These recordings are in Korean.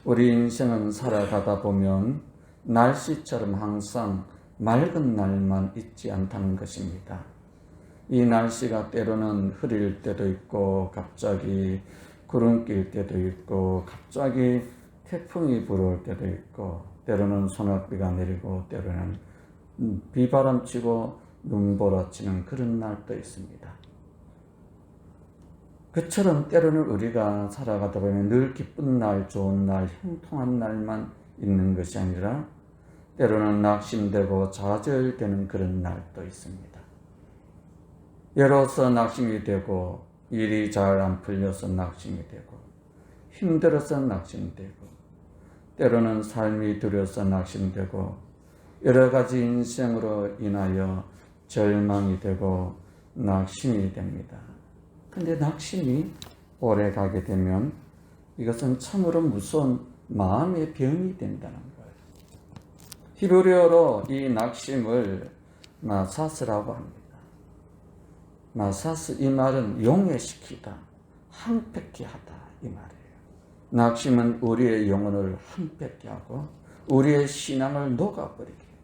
우리 인생은 살아가다 보면 날씨처럼 항상 맑은 날만 있지 않다는 것입니다. 이 날씨가 때로는 흐릴 때도 있고 갑자기 구름 낄 때도 있고 갑자기 태풍이 불어올 때도 있고 때로는 소낙비가 내리고 때로는 비바람 치고 눈보라치는 그런 날도 있습니다. 그처럼 때로는 우리가 살아가다 보면 늘 기쁜 날, 좋은 날, 형통한 날만 있는 것이 아니라 때로는 낙심되고 좌절되는 그런 날도 있습니다. 예로서 낙심이 되고 일이 잘 안 풀려서 낙심이 되고 힘들어서 낙심되고 때로는 삶이 두려워서 낙심되고 여러 가지 인생으로 인하여 절망이 되고 낙심이 됩니다. 근데 낙심이 오래 가게 되면 이것은 참으로 무서운 마음의 병이 된다는 거예요. 히브리어로 이 낙심을 마사스라고 합니다. 마사스, 이 말은 용해시키다, 한패케 하다 이 말이에요. 낙심은 우리의 영혼을 한패케 하고 우리의 신앙을 녹아버리게 해요.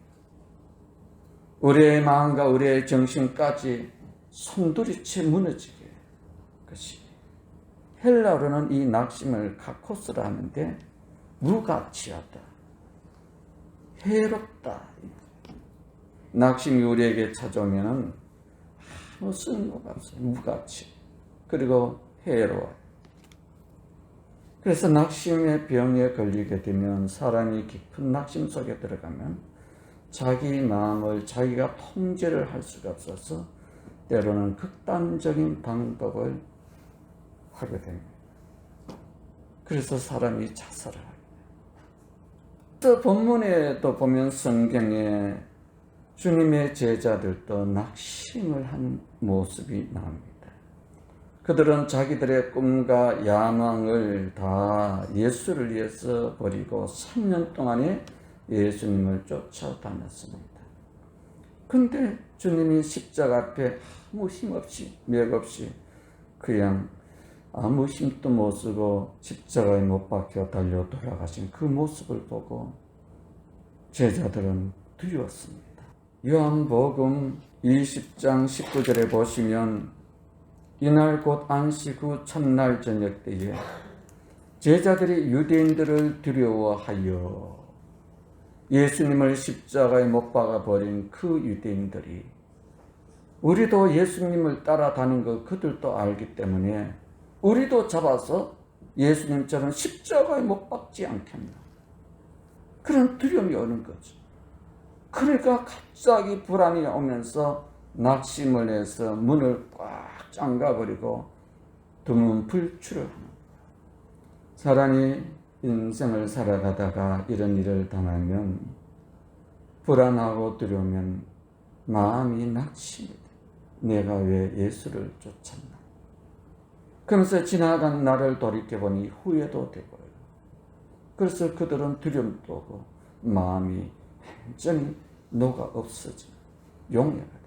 우리의 마음과 우리의 정신까지 송두리째 무너지게 해요. 것이 헬라어로는 이 낙심을 카코스라 하는데 무가치하다, 해롭다. 낙심이 우리에게 찾아오면 아무 쓸모가 없어요. 무가치 그리고 해로워요. 그래서 낙심의 병에 걸리게 되면 사람이 깊은 낙심 속에 들어가면 자기 마음을 자기가 통제를 할 수가 없어서 때로는 극단적인 방법을 하게 됩니다. 그래서 사람이 자살을 합니다. 또 본문에도 보면 성경에 주님의 제자들도 낙심을 한 모습이 나옵니다. 그들은 자기들의 꿈과 야망을 다 예수를 위해서 버리고 3년 동안에 예수님을 쫓아다녔습니다. 근데 주님이 십자가 앞에 아무 힘없이 맥없이 그냥 아무 힘도 못 쓰고 십자가에 못 박혀 달려 돌아가신 그 모습을 보고 제자들은 두려웠습니다. 요한복음 20장 19절에 보시면 이날 곧 안식 후 첫날 저녁 때에 제자들이 유대인들을 두려워하여 예수님을 십자가에 못 박아 버린 그 유대인들이 우리도 예수님을 따라다닌 거 그들도 알기 때문에 우리도 잡아서 예수님처럼 십자가에 못 박지 않겠나, 그런 두려움이 오는 거죠. 그러니까 갑자기 불안이 오면서 낙심을 해서 문을 꽉 잠가버리고 드문 불출을 하는 거예요. 사람이 인생을 살아가다가 이런 일을 당하면 불안하고 두려우면 마음이 낙심이 돼. 내가 왜 예수를 쫓았나. 그러면서 지나간 날을 돌이켜보니 후회도 되고요. 그래서 그들은 두려움도 오고 마음이 완전히 녹아 없어져 용해가 돼요.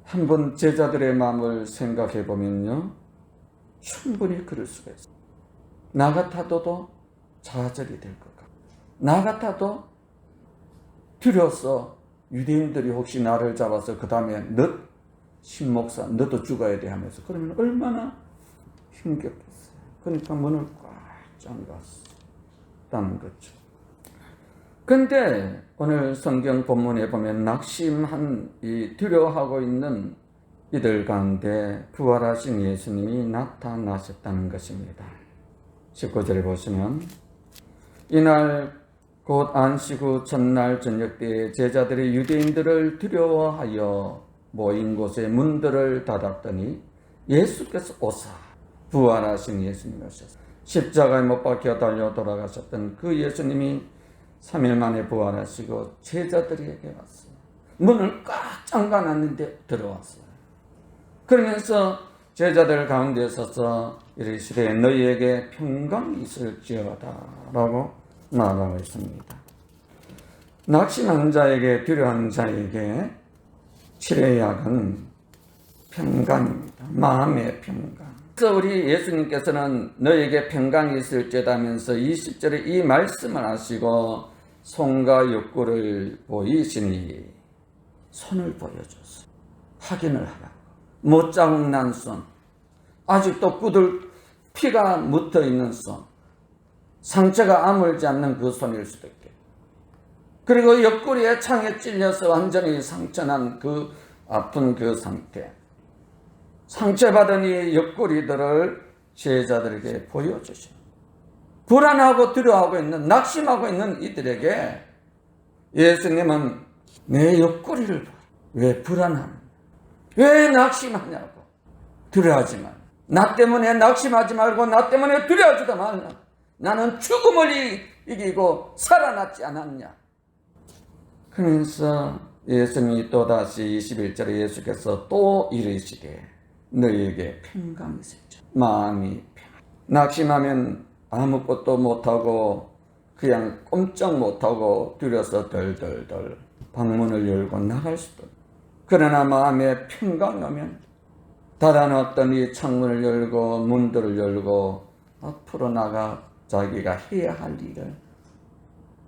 한번 제자들의 마음을 생각해 보면요, 충분히 그럴 수가 있어요. 나 같아도 좌절이 될 것 같고, 나 같아도 두려워서 유대인들이 혹시 나를 잡아서 그 다음에 너 신목사 너도 죽어야 돼 하면서 그러면 얼마나 힘겹겠어요. 그러니까 문을 꽉 잠갔다는 거죠. 근데 오늘 성경 본문에 보면 낙심한 이 두려워하고 있는 이들 가운데 부활하신 예수님이 나타나셨다는 것입니다. 19절에 보시면 이날 곧 안식 후 첫날 저녁 때에 제자들이 유대인들을 두려워하여 모인 곳에 문들을 닫았더니 예수께서 오사 부활하신 예수님이 오셨어요. 십자가에 못 박혀 달려 돌아가셨던 그 예수님이 3일 만에 부활하시고 제자들에게 왔어요. 문을 꽉 잠가놨는데 들어왔어요. 그러면서 제자들 가운데 서서 이르시되 너희에게 평강이 있을지어다 라고 말하고 있습니다. 낙심한 자에게, 두려워하는 자에게 치료의 약은 평강입니다. 마음의 평강. 그래서 우리 예수님께서는 너에게 평강이 있을지다면서 20절에 이 말씀을 하시고 손과 욕구를 보이시니 손을 보여줬어요. 확인을 하라고. 못자국 난 손, 아직도 피가 묻어있는 손, 상처가 아물지 않는 그 손일 수도 있겠고, 그리고 옆구리에 창에 찔려서 완전히 상처난 그 아픈 그 상태, 상처받은 이 옆구리들을 제자들에게 보여주시고, 불안하고 두려워하고 있는, 낙심하고 있는 이들에게 예수님은 내 옆구리를 봐. 왜 불안하냐? 왜 낙심하냐고. 두려워하지 마. 나 때문에 낙심하지 말고 나 때문에 두려워하지도 말라. 나는 죽음을 이기고 살아났지 않았냐. 그러면서 예수님이 또다시 21절에 예수께서 또 이르시되 너희에게 평강이 있을지. 마음이 평안. 낙심하면 아무것도 못하고 그냥 꼼짝 못하고 두려서 덜덜덜 방문을 열고 나갈 수도 있고, 그러나 마음에 평강이 오면 닫아놨던 이 창문을 열고 문들을 열고 앞으로 나가 자기가 해야 할 일을,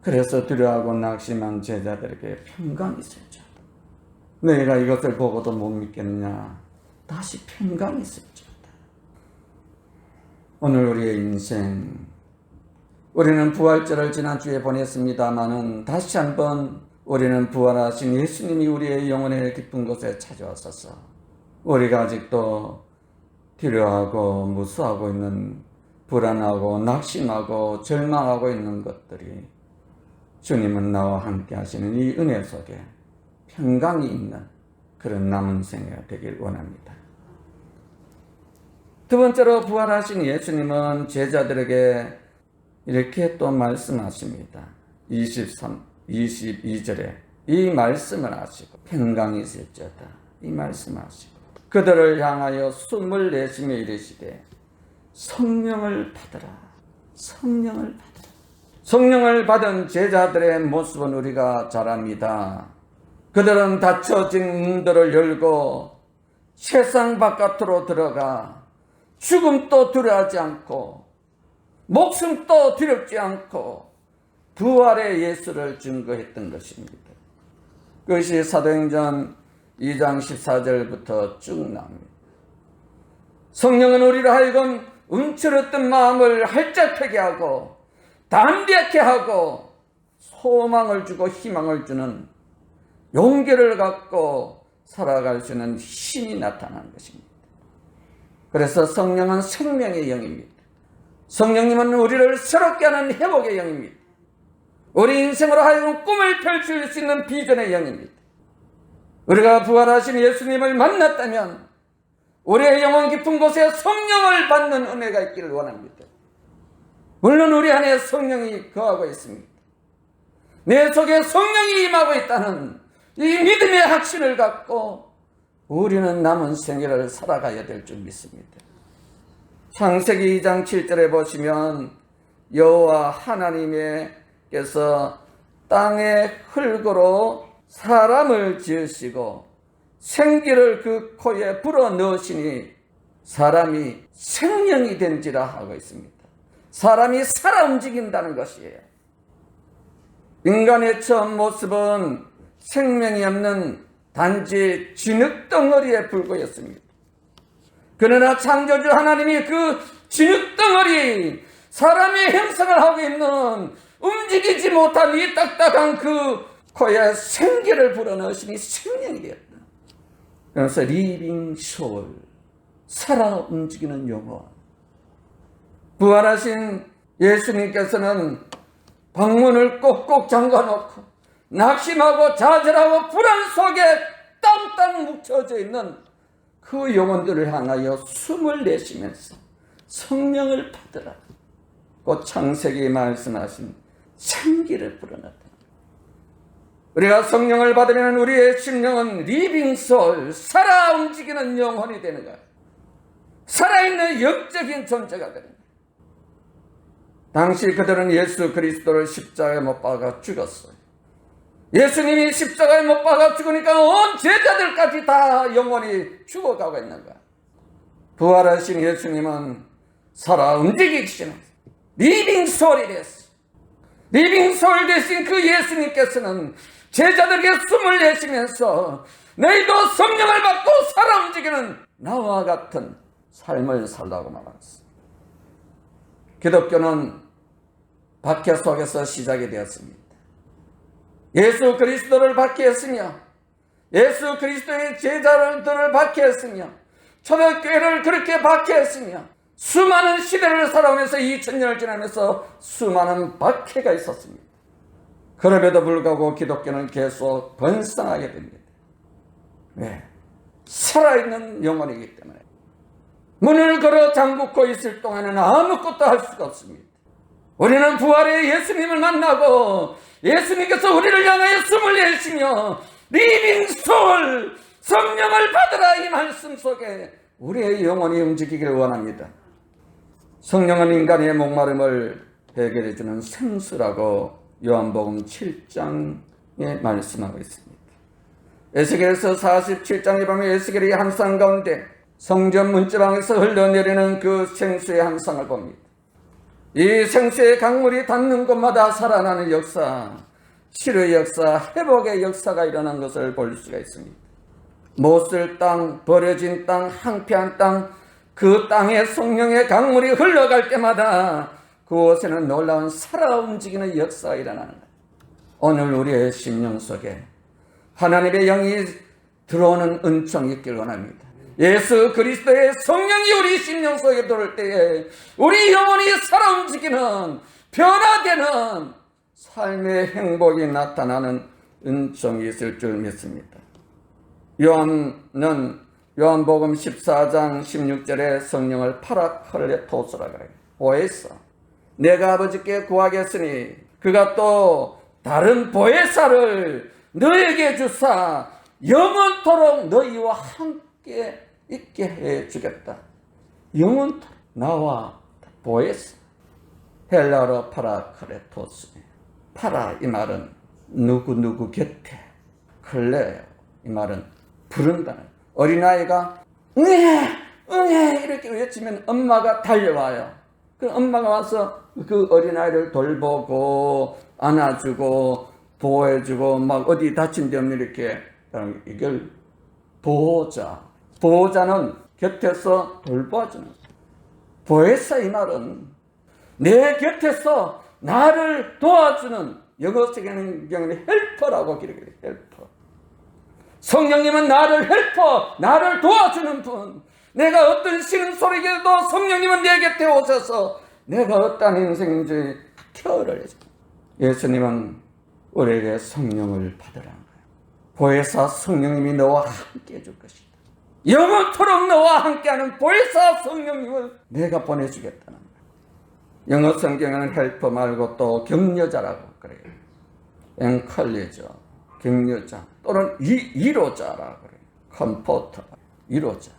그래서 두려워하고 낙심한 제자들에게 평강이 있을지어다. 너희가 이것을 보고도 못 믿겠냐. 다시 평강이 있을지어다. 오늘 우리의 인생, 우리는 부활절을 지난주에 보냈습니다마는 다시 한번 우리는 부활하신 예수님이 우리의 영혼의 깊은 곳에 찾아왔어서 우리가 아직도 두려워하고 무수하고 있는, 불안하고 낙심하고 절망하고 있는 것들이 주님은 나와 함께 하시는 이 은혜 속에 평강이 있는 그런 남은 생애가 되길 원합니다. 두 번째로 부활하신 예수님은 제자들에게 이렇게 또 말씀하십니다. 22절에 이 말씀을 하시고 평강이 있을지어다 이 말씀을 하시고 그들을 향하여 숨을 내쉬며 이르시되 성령을 받으라. 성령을 받으라. 성령을 받은 제자들의 모습은 우리가 잘 압니다. 그들은 닫혀진 문들을 열고 세상 바깥으로 들어가 죽음도 두려워하지 않고 목숨도 두렵지 않고 부활의 예수를 증거했던 것입니다. 그것이 사도행전 2장 14절부터 쭉 나옵니다. 성령은 우리로 하여금 움츠렸던 마음을 활짝하게 하고 담대하게 하고 소망을 주고 희망을 주는 용기를 갖고 살아갈 수 있는 힘이 나타나는 것입니다. 그래서 성령은 생명의 영입니다. 성령님은 우리를 새롭게 하는 회복의 영입니다. 우리 인생으로 하여금 꿈을 펼칠 수 있는 비전의 영입니다. 우리가 부활하신 예수님을 만났다면 우리의 영혼 깊은 곳에 성령을 받는 은혜가 있기를 원합니다. 물론 우리 안에 성령이 거하고 있습니다. 내 속에 성령이 임하고 있다는 이 믿음의 확신을 갖고 우리는 남은 생애를 살아가야 될 줄 믿습니다. 창세기 2장 7절에 보시면 여호와 하나님께서 땅의 흙으로 사람을 지으시고 생기를 그 코에 불어 넣으시니 사람이 생명이 된지라 하고 있습니다. 사람이 살아 움직인다는 것이에요. 인간의 처음 모습은 생명이 없는 단지 진흙덩어리에 불과했습니다. 그러나 창조주 하나님이 그 진흙덩어리, 사람의 형상을 하고 있는 움직이지 못한 이 딱딱한 그 코에 생기를 불어넣으시니 생명이 되었다. 그래서 리빙 소울, 살아 움직이는 영혼. 부활하신 예수님께서는 방문을 꼭꼭 잠가놓고 낙심하고 좌절하고 불안 속에 땅땅 묵혀져 있는 그 영혼들을 향하여 숨을 내쉬면서 성령을 받으라. 그 창세기에 말씀하신 생기를 불어넣다. 우리가 성령을 받으면 우리의 심령은 리빙 소울, 살아 움직이는 영혼이 되는 거야. 살아있는 영적인 존재가 되는 거야. 당시 그들은 예수 그리스도를 십자가에 못 박아 죽였어요. 예수님이 십자가에 못 박아 죽으니까 온 제자들까지 다 영혼이 죽어가고 있는 거야. 부활하신 예수님은 살아 움직이시는 리빙 소울이 됐어요. 리빙 소울 되신 그 예수님께서는 제자들에게 숨을 내쉬면서 너희도 성령을 받고 살아 움직이는 나와 같은 삶을 살라고 말했습니다. 기독교는 박해 속에서 시작이 되었습니다. 예수 그리스도를 박해했으며 예수 그리스도의 제자들을 박해했으며 초대교회를 그렇게 박해했으며 수많은 시대를 살아오면서 2000년을 지나면서 수많은 박해가 있었습니다. 그럼에도 불구하고 기독교는 계속 번성하게 됩니다. 왜? 살아있는 영혼이기 때문에. 문을 걸어 잠그고 있을 동안에는 아무것도 할 수가 없습니다. 우리는 부활의 예수님을 만나고 예수님께서 우리를 향하여 숨을 내쉬며 리빙 소울 성령을 받으라 이 말씀 속에 우리의 영혼이 움직이기를 원합니다. 성령은 인간의 목마름을 해결해 주는 생수라고 요한복음 7장에 말씀하고 있습니다. 에스겔에서 47장에 보면 에스겔이 한 상 가운데 성전 문지방에서 흘러내리는 그 생수의 한 상을 봅니다. 이 생수의 강물이 닿는 곳마다 살아나는 역사, 치료의 역사, 회복의 역사가 일어난 것을 볼 수가 있습니다. 못쓸 땅, 버려진 땅, 황폐한 땅, 그 땅에 성령의 강물이 흘러갈 때마다 그곳에는 놀라운 살아 움직이는 역사가 일어나는 거예요. 오늘 우리의 심령 속에 하나님의 영이 들어오는 은총이 있길 원합니다. 예수 그리스도의 성령이 우리 심령 속에 들어올 때에 우리 영혼이 살아 움직이는 변화되는 삶의 행복이 나타나는 은총이 있을 줄 믿습니다. 요한은 요한복음 14장 16절에 성령을 파라클레토스라 그래요. 보혜사. 내가 아버지께 구하겠으니 그가 또 다른 보혜사를 너에게 주사 영원토록 너희와 함께 있게 해주겠다. 영원토록 나와 보혜사. 헬라어로 파라클레토스. 파라 이 말은 누구 곁에, 클레 이 말은 부른다는. 어린아이가 응애 응애 이렇게 외치면 엄마가 달려와요. 그 엄마가 와서 그 어린아이를 돌보고 안아주고 보호해주고 막 어디 다친 데 없는 이렇게 이걸 보호자. 보호자는 곁에서 돌봐주는. 보혜사 이 말은 내 곁에서 나를 도와주는, 영어 쓰기는 경우는 헬퍼라고 기록해요. 헬퍼. 성령님은 나를 헬퍼, 나를 도와주는 분. 내가 어떤 신음소리에도 성령님은 내 곁에 오셔서 내가 어떤 인생인지 케어를 해줘. 예수님은 우리에게 성령을 받으라는 거예요. 보혜사 성령님이 너와 함께 해줄 것이다. 영원토록 너와 함께하는 보혜사 성령님을 내가 보내주겠다는 거예요. 영어 성경에는 헬퍼 말고 또 격려자라고 그래요. 엔컬리저, 격려자 또는 위로자라고 그래요. 컴포터, 위로자.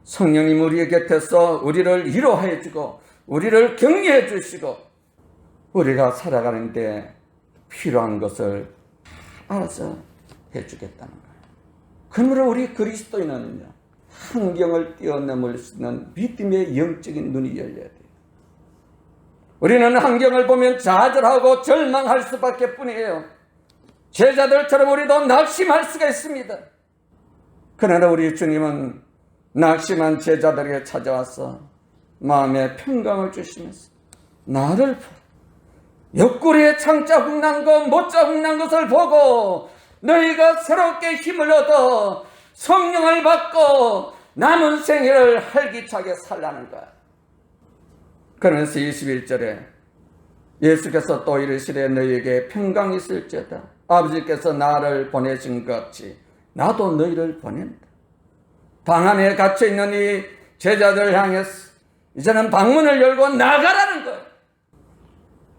성령님 우리 곁에서 우리를 위로해 주고 우리를 격려해 주시고 우리가 살아가는데 필요한 것을 알아서 해 주겠다는 거예요. 그러므로 우리 그리스도인은요, 환경을 뛰어넘을 수 있는 믿음의 영적인 눈이 열려야 돼요. 우리는 환경을 보면 좌절하고 절망할 수밖에 뿐이에요. 제자들처럼 우리도 낙심할 수가 있습니다. 그러나 우리 주님은 낙심한 제자들에게 찾아와서 마음에 평강을 주시면서 나를 옆구리에 창자국 난 것, 못자국 난 것을 보고 너희가 새롭게 힘을 얻어 성령을 받고 남은 생애를 활기차게 살라는 거야. 그러면서 21절에 예수께서 또 이르시되 너희에게 평강이 있을지어다. 아버지께서 나를 보내신 것 같이 나도 너희를 보낸다. 방 안에 갇혀있는 이 제자들을 향해서 이제는 방문을 열고 나가라는 거예요.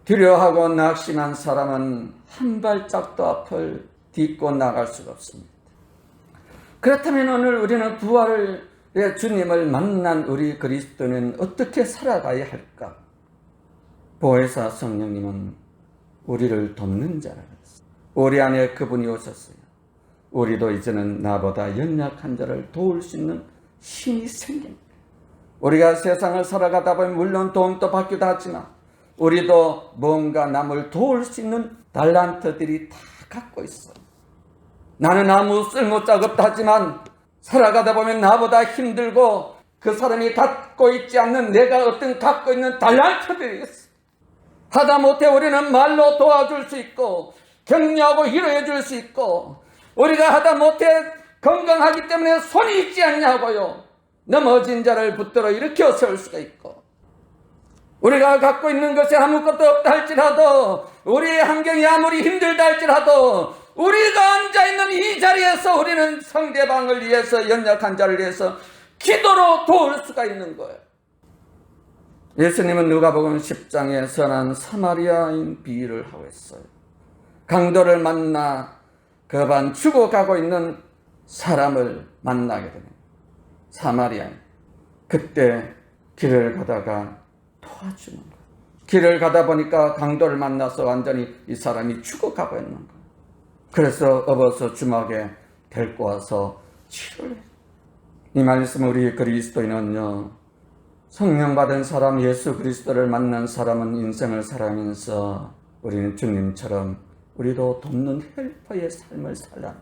두려워하고 낙심한 사람은 한 발짝도 앞을 딛고 나갈 수가 없습니다. 그렇다면 오늘 우리는 부활의 주님을 만난 우리 그리스도는 어떻게 살아가야 할까? 보혜사 성령님은 우리를 돕는 자라 그랬어요. 우리 안에 그분이 오셨어요. 우리도 이제는 나보다 연약한 자를 도울 수 있는 힘이 생깁니다. 우리가 세상을 살아가다 보면 물론 도움도 받기도 하지만 우리도 뭔가 남을 도울 수 있는 달란트들이 다 갖고 있어. 나는 아무 쓸모짝 없다 하지만 살아가다 보면 나보다 힘들고 그 사람이 갖고 있지 않는 내가 어떤 갖고 있는 달란트들이 있어. 하다못해 우리는 말로 도와줄 수 있고 격려하고 위로해 줄 수 있고 우리가 하다못해 건강하기 때문에 손이 있지 않냐고요. 넘어진 자를 붙들어 일으켜 세울 수가 있고 우리가 갖고 있는 것이 아무것도 없다 할지라도 우리의 환경이 아무리 힘들다 할지라도 우리가 앉아있는 이 자리에서 우리는 상대방을 위해서 연약한 자를 위해서 기도로 도울 수가 있는 거예요. 예수님은 누가복음 10장에 선한 사마리아인 비유를 하고 있어요. 강도를 만나 그반 죽어가고 있는 사람을 만나게 됩니다. 사마리아인. 그때 길을 가다가 도와주는 거예요. 길을 가다 보니까 강도를 만나서 완전히 이 사람이 죽어가고 있는 거예요. 그래서 업어서 주막에 데리고 와서 치료를 해요. 이 말씀 우리 그리스도인은요, 성령 받은 사람, 예수 그리스도를 만난 사람은 인생을 살아가면서 우리는 주님처럼 우리도 돕는 헬퍼의 삶을 살라.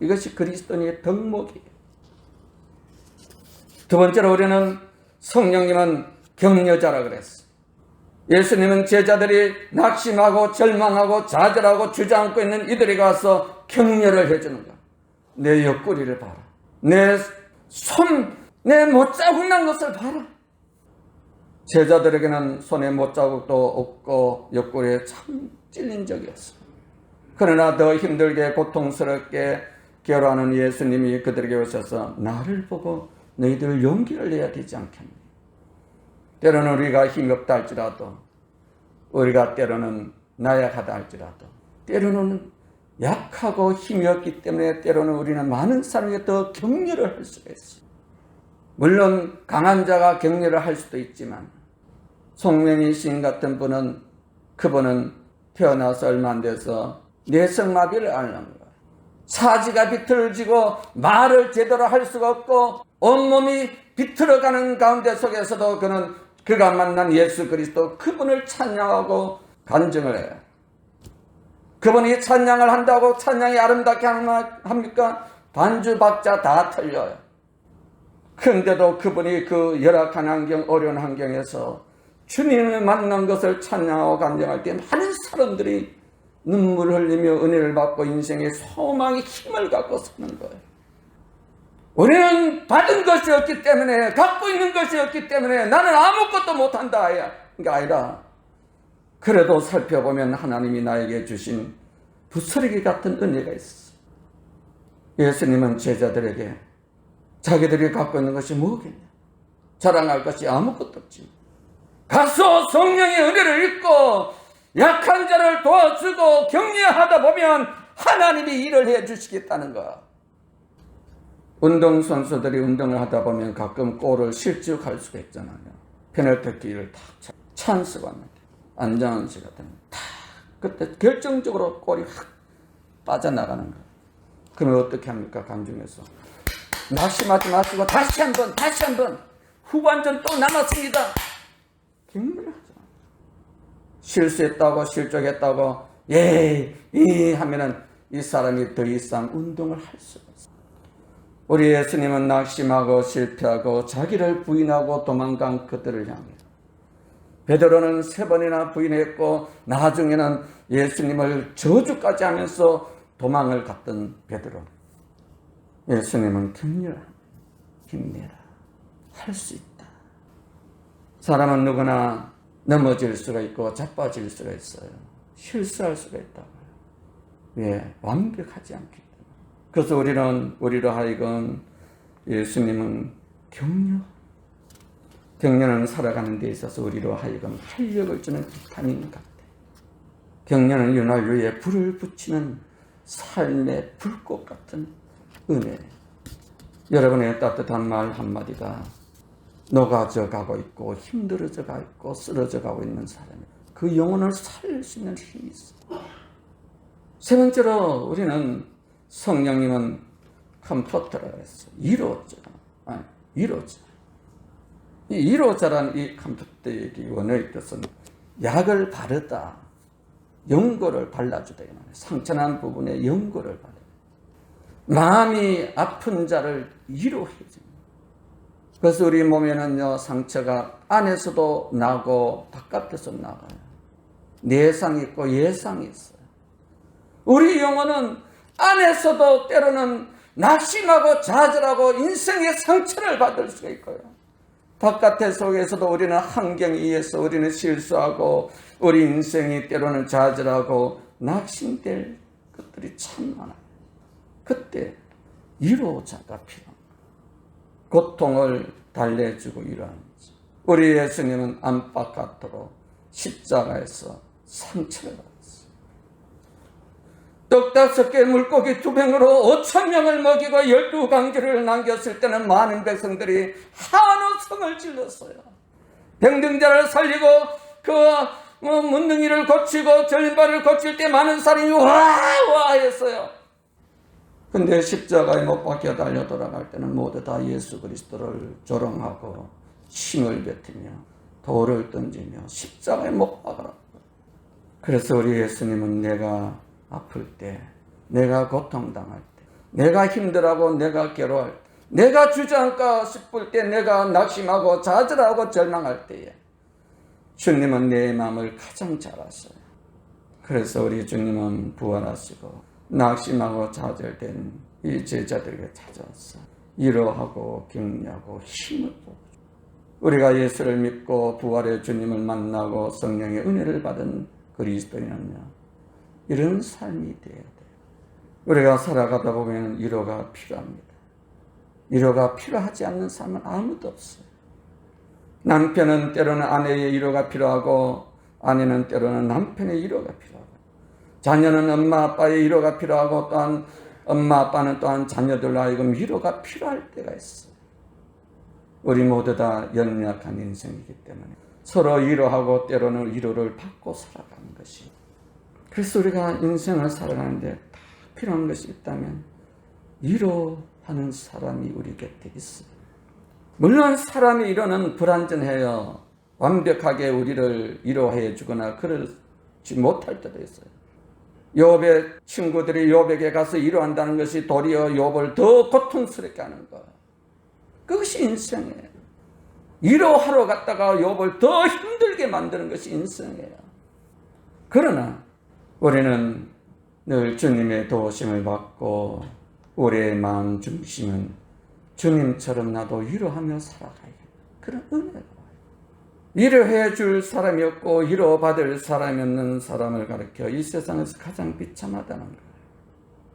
이것이 그리스도인의 덕목이에요. 두 번째로 우리는 성령님은 격려자라 그랬어요. 예수님은 제자들이 낙심하고 절망하고 좌절하고 주저앉고 있는 이들에게 가서 격려를 해주는 거야. 내 옆구리를 봐라. 내 못자국 난 것을 봐라. 제자들에게는 손에 못자국도 없고 옆구리에 참 찔린 적이 없어. 그러나 더 힘들게 고통스럽게 괴로워하는 예수님이 그들에게 오셔서 나를 보고 너희들 용기를 내야 되지 않겠니? 때로는 우리가 힘이 없다 할지라도 우리가 때로는 나약하다 할지라도 때로는 약하고 힘이 없기 때문에 때로는 우리는 많은 사람에게 더 격려를 할 수가 있어요. 물론 강한 자가 격려를 할 수도 있지만 송명희 시인 같은 분은 그분은 태어나서 얼마 안 돼서 뇌성마비를 앓는 거예요. 사지가 비틀어지고 말을 제대로 할 수가 없고 온몸이 비틀어가는 가운데 속에서도 그가 만난 예수 그리스도 그분을 찬양하고 간증을 해요. 그분이 찬양을 한다고 찬양이 아름답게 합니까? 반주 박자 다 틀려요. 그런데도 그분이 그 열악한 환경, 어려운 환경에서 주님을 만난 것을 찬양하고 간증할 때 많은 사람들이 눈물을 흘리며 은혜를 받고 인생의 소망의 힘을 갖고 사는 거예요. 우리는 받은 것이 없기 때문에 갖고 있는 것이 없기 때문에 나는 아무것도 못한다 그게 아니라 그래도 살펴보면 하나님이 나에게 주신 부스러기 같은 은혜가 있었어요. 예수님은 제자들에게 자기들이 갖고 있는 것이 뭐겠냐? 자랑할 것이 아무것도 없지. 가서 성령의 은혜를 읽고 약한 자를 도와주고 격려하다 보면 하나님이 일을 해주시겠다는 거야. 운동선수들이 운동을 하다 보면 가끔 골을 실축할 수가 있잖아요. 페널티킥을 탁 찬스가 왔는데 안정환 씨 같은 탁 그때 결정적으로 골이 확 빠져나가는 거예요. 그러면 어떻게 합니까? 강중에서 낙심하지 마시고 다시 한번 후반전 또 남았습니다. 격려를 하죠. 실수했다고 실족했다고 하면은 이 사람이 더 이상 운동을 할 수가 없어요. 우리 예수님은 낙심하고 실패하고 자기를 부인하고 도망간 그들을 향해 베드로는 3번이나 부인했고 나중에는 예수님을 저주까지 하면서 도망을 갔던 베드로. 예수님은 격려합니다. 힘내라. 할 수 있다. 사람은 누구나 넘어질 수가 있고 자빠질 수가 있어요. 실수할 수가 있다고요. 왜? 완벽하지 않기 때문에. 그래서 우리로 하여금 예수님은 격려는 살아가는 데 있어서 우리로 하여금 활력을 주는 비타민 같아요. 격려는 윤활 위에 불을 붙이는 삶의 불꽃 같은 은혜. 여러분의 따뜻한 말 한마디가 녹아져 가고 있고 힘들어져 가고 있고 쓰러져 가고 있는 사람이 그 영혼을 살릴 수 있는 힘이 있어요. 세 번째로 우리는 성령님은 컴포터라고 했어요. 이로자. 이 이로자란 이 컴퓨터의 원어의 뜻은 약을 바르다, 연고를 발라주다. 상처난 부분에 연고를 발라. 마음이 아픈 자를 위로해줍니다. 그래서 우리 몸에는요, 상처가 안에서도 나고 바깥에서 나가요. 내상이 있고 예상이 있어요. 우리 영혼은 안에서도 때로는 낙심하고 좌절하고 인생의 상처를 받을 수가 있고요. 바깥의 속에서도 우리는 환경에 의해서 우리는 실수하고 우리 인생이 때로는 좌절하고 낙심될 것들이 참 많아요. 그때 위로자가 필요합니다. 고통을 달래주고 위로하는 거죠. 우리 예수님은 안팎같도록 십자가에서 상처를 받았어요. 떡 5개 물고기 2병으로 5,000명을 먹이고 12강주를 남겼을 때는 많은 백성들이 한우성을 질렀어요. 병등자를 살리고 그 문둥이를 고치고 절발을 고칠 때 많은 사람이 와와 했어요. 근데 십자가에 못 박혀 달려 돌아갈 때는 모두 다 예수 그리스도를 조롱하고 침을 뱉으며 돌을 던지며 십자가에 못 박아라. 그래서 우리 예수님은 내가 아플 때, 내가 고통당할 때, 내가 힘들어하고 내가 괴로워할 때, 내가 주저앉까 싶을 때, 내가 낙심하고 좌절하고 절망할 때에 주님은 내 마음을 가장 잘 아셔요. 그래서 우리 주님은 부활하시고 낙심하고 좌절된 이 제자들에게 찾아왔어. 위로하고 격려하고 힘을 보고, 우리가 예수를 믿고 부활의 주님을 만나고 성령의 은혜를 받은 그리스도인은요, 이런 삶이 되어야 돼요. 우리가 살아가다 보면 위로가 필요합니다. 위로가 필요하지 않는 사람은 아무도 없어요. 남편은 때로는 아내의 위로가 필요하고, 아내는 때로는 남편의 위로가 필요하고, 자녀는 엄마 아빠의 위로가 필요하고, 또한 엄마 아빠는 또한 자녀들로 하여금 위로가 필요할 때가 있어요. 우리 모두 다 연약한 인생이기 때문에 서로 위로하고 때로는 위로를 받고 살아가는 것이, 그래서 우리가 인생을 살아가는데 다 필요한 것이 있다면 위로하는 사람이 우리 곁에 있어요. 물론 사람의 위로는 불완전해요. 완벽하게 우리를 위로해 주거나 그러지 못할 때도 있어요. 욥의 친구들이 욥에게 가서 위로한다는 것이 도리어 욥을 더 고통스럽게 하는 것, 그것이 인생이에요. 위로하러 갔다가 욥을 더 힘들게 만드는 것이 인생이에요. 그러나 우리는 늘 주님의 도우심을 받고 우리의 마음 중심은 주님처럼 나도 위로하며 살아가야겠다, 그런 은혜가 와요. 위로해 줄 사람이 없고 위로받을 사람이 없는 사람을 가리켜 이 세상에서 가장 비참하다는 거예요.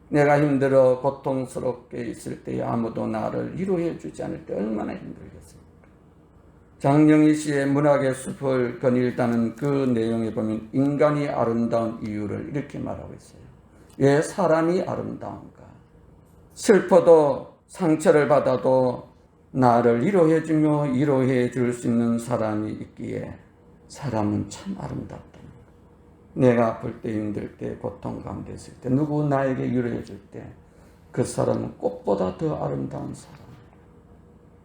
내가 힘들어 고통스럽게 있을 때 아무도 나를 위로해 주지 않을 때 얼마나 힘들겠습니까? 장영희 씨의 문학의 숲을 거닐다는 그 내용에 보면 인간이 아름다운 이유를 이렇게 말하고 있어요. 왜 사람이 아름다운가? 슬퍼도 상처를 받아도 나를 위로해 주며 위로해 줄 수 있는 사람이 있기에 사람은 참 아름답다. 내가 아플 때, 힘들 때, 고통 가운데 있을 때, 누구 나에게 위로해 줄 때 그 사람은 꽃보다 더 아름다운 사람.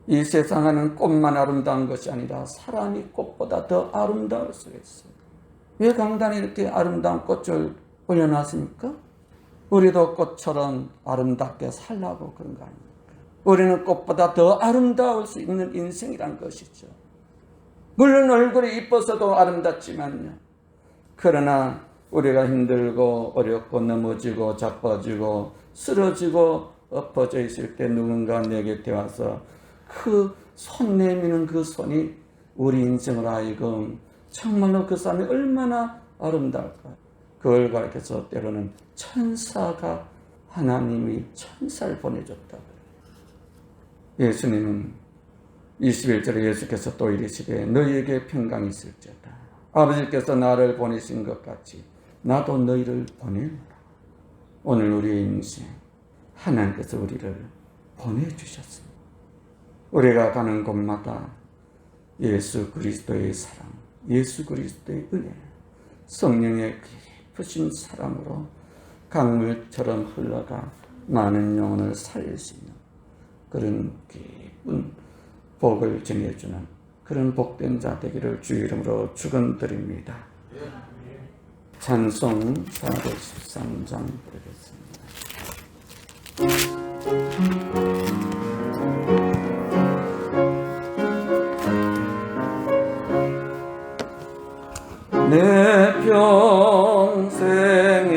이 세상에는 꽃만 아름다운 것이 아니라 사람이 꽃보다 더 아름다울 수 있어요. 왜 강단에 이렇게 아름다운 꽃을 올려놨습니까? 우리도 꽃처럼 아름답게 살라고 그런 거 아닙니까? 우리는 꽃보다 더 아름다울 수 있는 인생이란 것이죠. 물론 얼굴이 이뻐서도 아름답지만요, 그러나 우리가 힘들고 어렵고 넘어지고 자빠지고 쓰러지고 엎어져 있을 때 누군가 내 곁에 와서 그 손 내미는 그 손이 우리 인생을 하여금 정말로 그 사람이 얼마나 아름다울까. 그걸 가르쳐서 때로는 천사가, 하나님이 천사를 보내줬다고. 예수님은 21절에 예수께서 또 이르시되 너희에게 평강이 있을지어다. 아버지께서 나를 보내신 것 같이 나도 너희를 보내노라. 오늘 우리의 인생 하나님께서 우리를 보내주셨습니다. 우리가 가는 곳마다 예수 그리스도의 사랑, 예수 그리스도의 은혜, 성령의 깊으신 사랑으로 강물처럼 흘러가 많은 영혼을 살릴 수 있는 그런 깊은 복을 전해주는 그런 복된 자 되기를 주 이름으로 축원드립니다. 찬송 413장 드리겠습니다. 내 평생에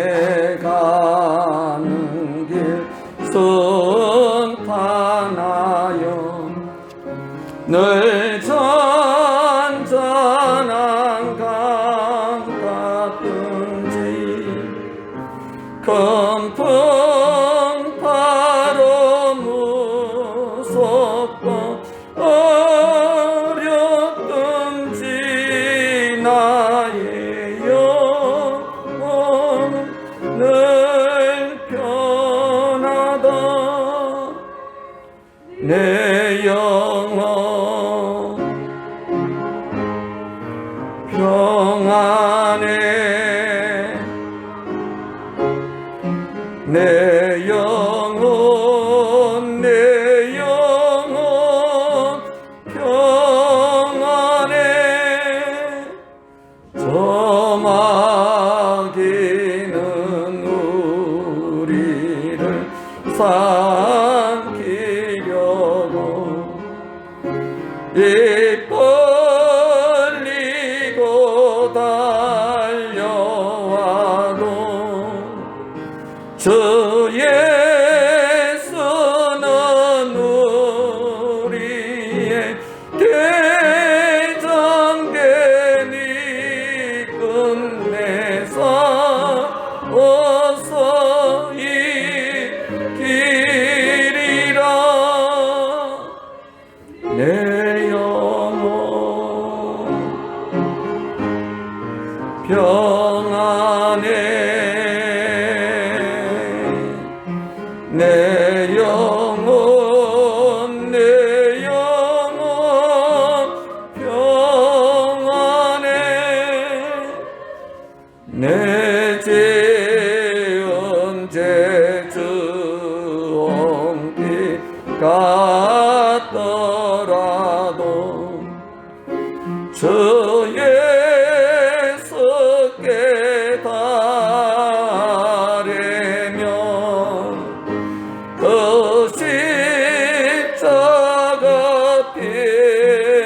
가는 길 선탄하여 늘 잔잔한 강 같은지 검풍 바로 무섭고 어렵든지 나의 영혼은 늘 편하다. 내 영혼 평안해. 내 영혼 평안해. 저마귀는 우리를 삼키려고 입 벌리고 달려와도 주 예수는 우리의 대장되니 끝내사 어서 이기리라. 내 영혼 평안해. 내 영혼 평안해. 내 죄은 죄주홍빛 같더라도 주 예수께 달래면 그 십자가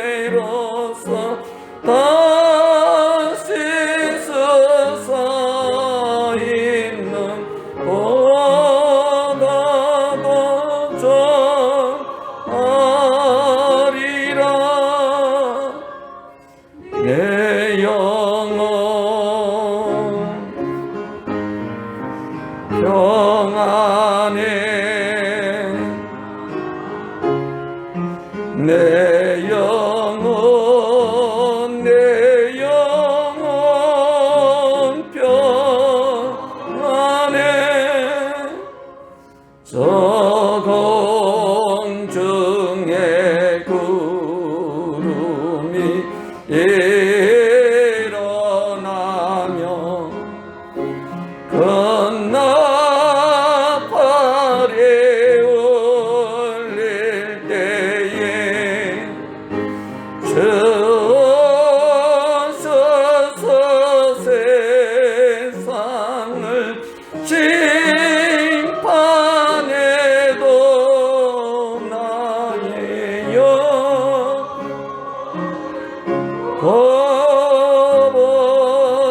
피로써 다시 서서 있는 보다도 좋아리라. 내 영혼 평안해. 내 영혼 평안해. 저 공중에 구름이 일어나며 건나팔이 울릴 때에 주셔서 세상을 심판해도 나의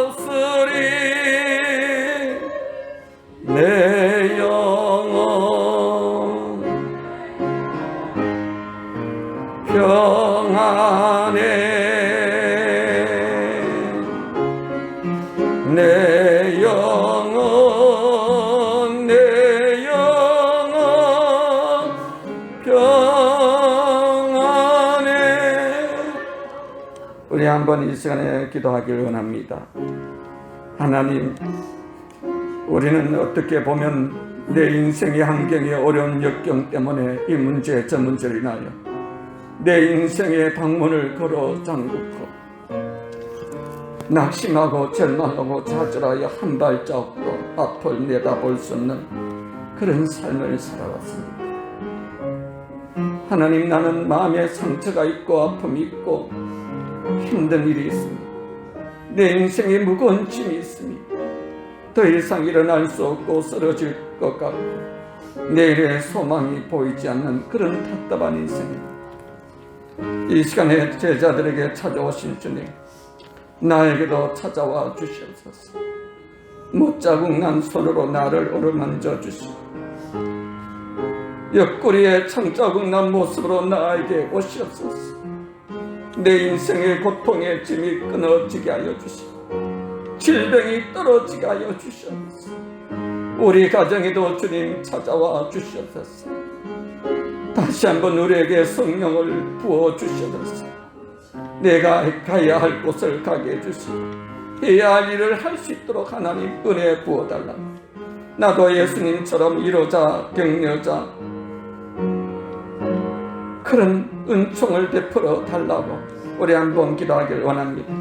겁없으리. 내 영혼 평안해. 내 영혼 평안해. 우리 한번 이 시간에 기도하기를 원합니다. 하나님, 우리는 어떻게 보면 내 인생의 환경의 어려운 역경 때문에 이 문제 저 문제를 인하여 내 인생의 방문을 걸어 잠그고 낙심하고 절망하고 좌절하여 한 발자국도 앞을 내다볼 수 없는 그런 삶을 살아왔습니다. 하나님, 나는 마음에 상처가 있고 아픔이 있고 힘든 일이 있습니다. 내 인생에 무거운 짐이 있습니다. 더 이상 일어날 수 없고 쓰러질 것 같고 내일의 소망이 보이지 않는 그런 답답한 인생입니다. 이 시간에 제자들에게 찾아오신 주님, 나에게도 찾아와 주시옵소서. 못자국 난 손으로 나를 어루만져 주시고 옆구리에 창자국 난 모습으로 나에게 오시옵소서. 내 인생의 고통의 짐이 끊어지게 하여 주시고 질병이 떨어지게 하여 주시옵소서. 우리 가정에도 주님 찾아와 주시옵소서. 다시 한번 우리에게 성령을 부어 주시옵소서. 내가 가야 할 곳을 가게 해주시고 해야 할 일을 할 수 있도록 하나님 은혜 부어달라고, 나도 예수님처럼 이루자 격려자 그런 은총을 베풀어 달라고 우리 한번 기도하길 원합니다.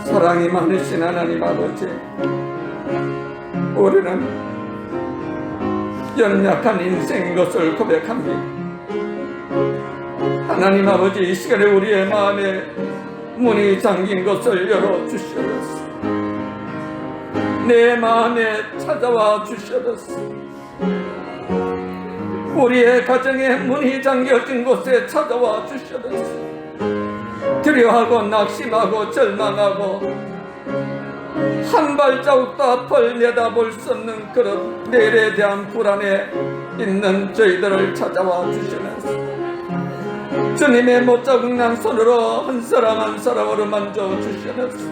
사랑이 많으신 하나님 아버지, 우리는 연약한 인생인 것을 고백합니다. 하나님 아버지, 이 시간에 우리의 마음에 문이 잠긴 것을 열어주시옵소서. 내 마음에 찾아와 주시옵소서. 우리의 가정에 문이 잠겨진 곳에 찾아와 주시옵소서. 두려워하고 낙심하고 절망하고 한 발자국도 앞을 내다볼 수 없는 그런 내일에 대한 불안에 있는 저희들을 찾아와 주시옵소서. 주님의 못자국 난 손으로 한 사람 한 사람으로 만져 주시옵소서.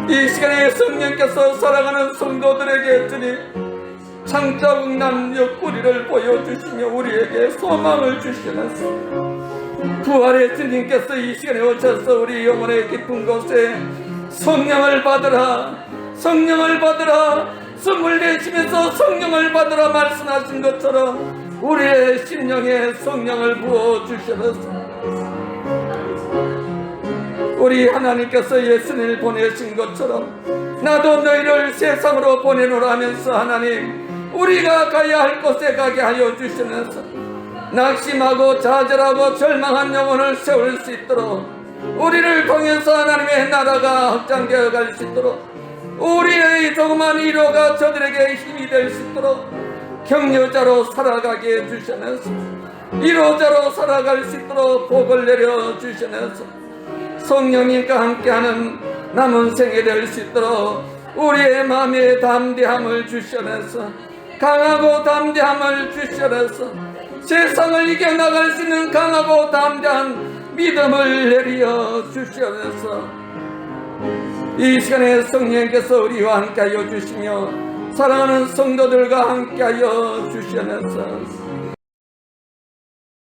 이 시간에 성령께서 사랑하는 성도들에게 주님 창자국 난 옆구리를 보여주시며 우리에게 소망을 주시옵소서. 부활의 주님께서 이 시간에 오셔서 우리 영혼의 깊은 곳에 성령을 받으라, 성령을 받으라, 숨을 내쉬면서 성령을 받으라 말씀하신 것처럼 우리의 심령에 성령을 부어주시옵소서. 우리 하나님께서 예수님을 보내신 것처럼 나도 너희를 세상으로 보내노라 하면서 하나님, 우리가 가야 할 곳에 가게 하여 주시면서 낙심하고 좌절하고 절망한 영혼을 세울 수 있도록, 우리를 통해서 하나님의 나라가 확장되어 갈 수 있도록, 우리의 조그만 위로가 저들에게 힘이 될 수 있도록 격려자로 살아가게 해주시면서 위로자로 살아갈 수 있도록 복을 내려주시면서 성령님과 함께하는 남은 생에 될 수 있도록 우리의 마음에 담대함을 주시면서 강하고 담대함을 주시면서 세상을 이겨나갈 수 있는 강하고 담대한 믿음을 내려 주시면서 이 시간에 성령께서 우리와 함께하여 주시며 사랑하는 성도들과 함께하여 주시면서